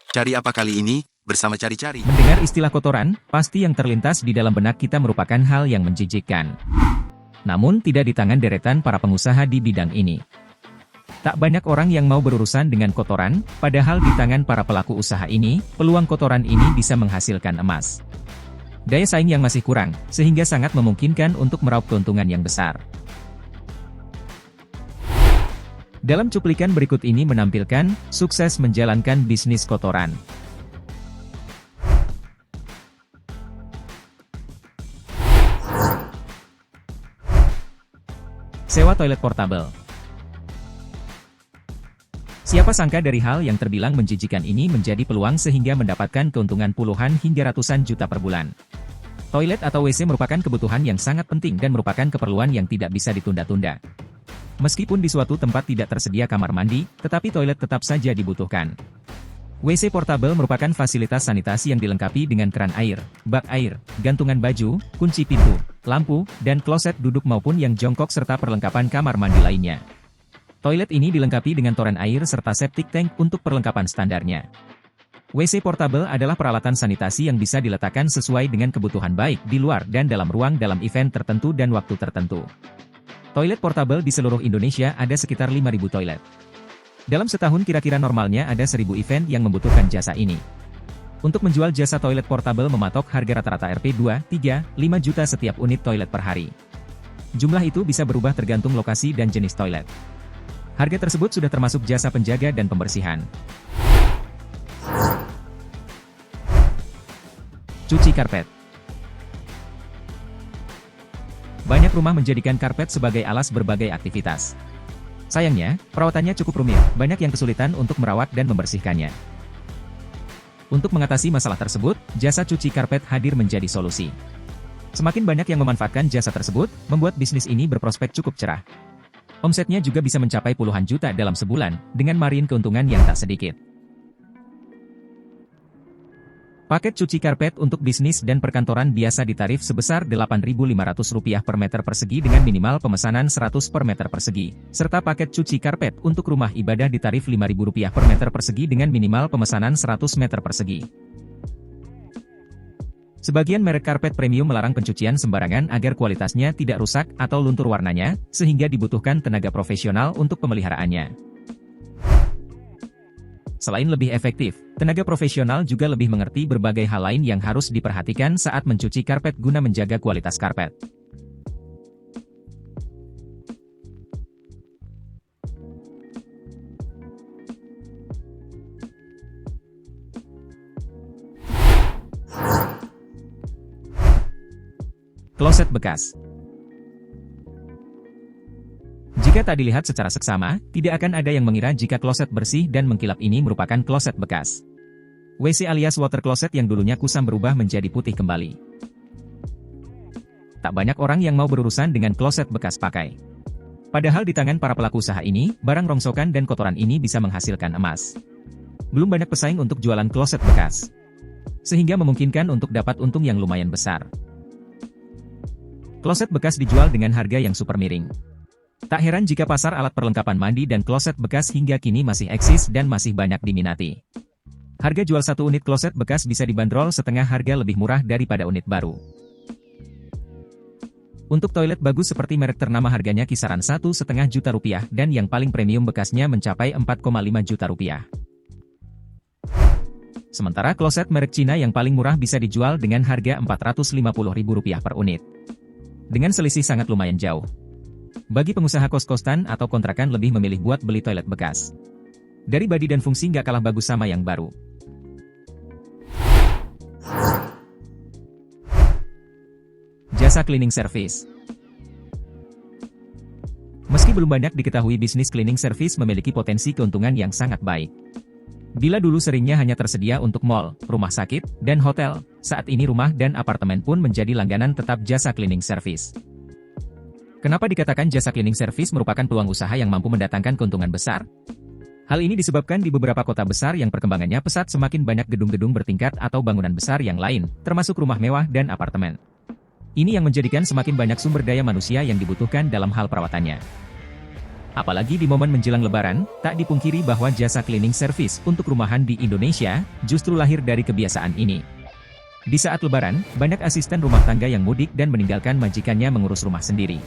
Cari apa kali ini? Bersama Cari-Cari. Mendengar istilah kotoran, pasti yang terlintas di dalam benak kita merupakan hal yang menjijikkan. Namun tidak di tangan deretan para pengusaha di bidang ini. Tak banyak orang yang mau berurusan dengan kotoran, padahal di tangan para pelaku usaha ini, peluang kotoran ini bisa menghasilkan emas. Daya saing yang masih kurang, sehingga sangat memungkinkan untuk meraup keuntungan yang besar. Dalam cuplikan berikut ini menampilkan, sukses menjalankan bisnis kotoran. Sewa toilet portable. Siapa sangka dari hal yang terbilang menjijikan ini menjadi peluang sehingga mendapatkan keuntungan puluhan hingga ratusan juta per bulan. Toilet atau WC merupakan kebutuhan yang sangat penting dan merupakan keperluan yang tidak bisa ditunda-tunda. Meskipun di suatu tempat tidak tersedia kamar mandi, tetapi toilet tetap saja dibutuhkan. WC portable merupakan fasilitas sanitasi yang dilengkapi dengan keran air, bak air, gantungan baju, kunci pintu, lampu, dan kloset duduk maupun yang jongkok serta perlengkapan kamar mandi lainnya. Toilet ini dilengkapi dengan toren air serta septic tank untuk perlengkapan standarnya. WC portable adalah peralatan sanitasi yang bisa diletakkan sesuai dengan kebutuhan baik di luar dan dalam ruang dalam event tertentu dan waktu tertentu. Toilet portable di seluruh Indonesia ada sekitar 5.000 toilet. Dalam setahun kira-kira normalnya ada 1.000 event yang membutuhkan jasa ini. Untuk menjual jasa toilet portable mematok harga rata-rata Rp 2, 3, 5 juta setiap unit toilet per hari. Jumlah itu bisa berubah tergantung lokasi dan jenis toilet. Harga tersebut sudah termasuk jasa penjaga dan pembersihan. Cuci karpet. Banyak rumah menjadikan karpet sebagai alas berbagai aktivitas. Sayangnya, perawatannya cukup rumit, banyak yang kesulitan untuk merawat dan membersihkannya. Untuk mengatasi masalah tersebut, jasa cuci karpet hadir menjadi solusi. Semakin banyak yang memanfaatkan jasa tersebut, membuat bisnis ini berprospek cukup cerah. Omsetnya juga bisa mencapai puluhan juta dalam sebulan, dengan margin keuntungan yang tak sedikit. Paket cuci karpet untuk bisnis dan perkantoran biasa ditarif sebesar Rp8.500 per meter persegi dengan minimal pemesanan 100 per meter persegi, serta paket cuci karpet untuk rumah ibadah ditarif Rp5.000 per meter persegi dengan minimal pemesanan 100 meter persegi. Sebagian merek karpet premium melarang pencucian sembarangan agar kualitasnya tidak rusak atau luntur warnanya, sehingga dibutuhkan tenaga profesional untuk pemeliharaannya. Selain lebih efektif, tenaga profesional juga lebih mengerti berbagai hal lain yang harus diperhatikan saat mencuci karpet guna menjaga kualitas karpet. Kloset bekas. Jika tak dilihat secara seksama, tidak akan ada yang mengira jika kloset bersih dan mengkilap ini merupakan kloset bekas. WC alias water closet yang dulunya kusam berubah menjadi putih kembali. Tak banyak orang yang mau berurusan dengan kloset bekas pakai. Padahal di tangan para pelaku usaha ini, barang rongsokan dan kotoran ini bisa menghasilkan emas. Belum banyak pesaing untuk jualan kloset bekas. Sehingga memungkinkan untuk dapat untung yang lumayan besar. Kloset bekas dijual dengan harga yang super miring. Tak heran jika pasar alat perlengkapan mandi dan kloset bekas hingga kini masih eksis dan masih banyak diminati. Harga jual satu unit kloset bekas bisa dibanderol setengah harga lebih murah daripada unit baru. Untuk toilet bagus seperti merek ternama harganya kisaran Rp1,5 juta dan yang paling premium bekasnya mencapai Rp4,5 juta. Sementara kloset merek Cina yang paling murah bisa dijual dengan harga Rp450.000 per unit. Dengan selisih sangat lumayan jauh. Bagi pengusaha kos-kosan atau kontrakan lebih memilih buat beli toilet bekas. Dari badi dan fungsi nggak kalah bagus sama yang baru. Jasa cleaning service. Meski belum banyak diketahui bisnis cleaning service memiliki potensi keuntungan yang sangat baik. Bila dulu seringnya hanya tersedia untuk mal, rumah sakit, dan hotel, saat ini rumah dan apartemen pun menjadi langganan tetap jasa cleaning service. Kenapa dikatakan jasa cleaning service merupakan peluang usaha yang mampu mendatangkan keuntungan besar? Hal ini disebabkan di beberapa kota besar yang perkembangannya pesat semakin banyak gedung-gedung bertingkat atau bangunan besar yang lain, termasuk rumah mewah dan apartemen. Ini yang menjadikan semakin banyak sumber daya manusia yang dibutuhkan dalam hal perawatannya. Apalagi di momen menjelang Lebaran, tak dipungkiri bahwa jasa cleaning service untuk rumahan di Indonesia justru lahir dari kebiasaan ini. Di saat Lebaran, banyak asisten rumah tangga yang mudik dan meninggalkan majikannya mengurus rumah sendiri.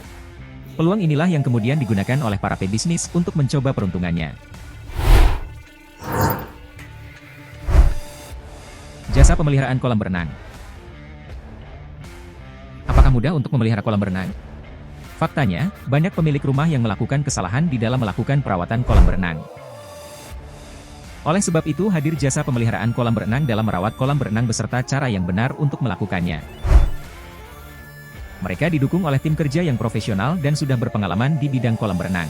Peluang inilah yang kemudian digunakan oleh para pebisnis untuk mencoba peruntungannya. Jasa pemeliharaan kolam berenang. Apakah mudah untuk memelihara kolam berenang? Faktanya, banyak pemilik rumah yang melakukan kesalahan di dalam melakukan perawatan kolam berenang. Oleh sebab itu hadir jasa pemeliharaan kolam berenang dalam merawat kolam berenang beserta cara yang benar untuk melakukannya. Mereka didukung oleh tim kerja yang profesional dan sudah berpengalaman di bidang kolam berenang.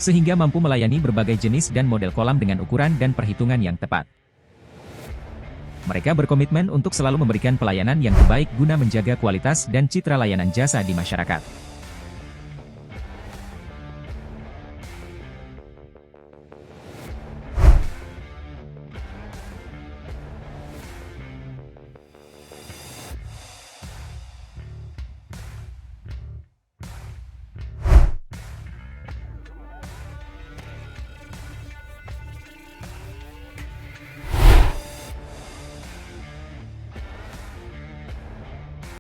Sehingga mampu melayani berbagai jenis dan model kolam dengan ukuran dan perhitungan yang tepat. Mereka berkomitmen untuk selalu memberikan pelayanan yang terbaik guna menjaga kualitas dan citra layanan jasa di masyarakat.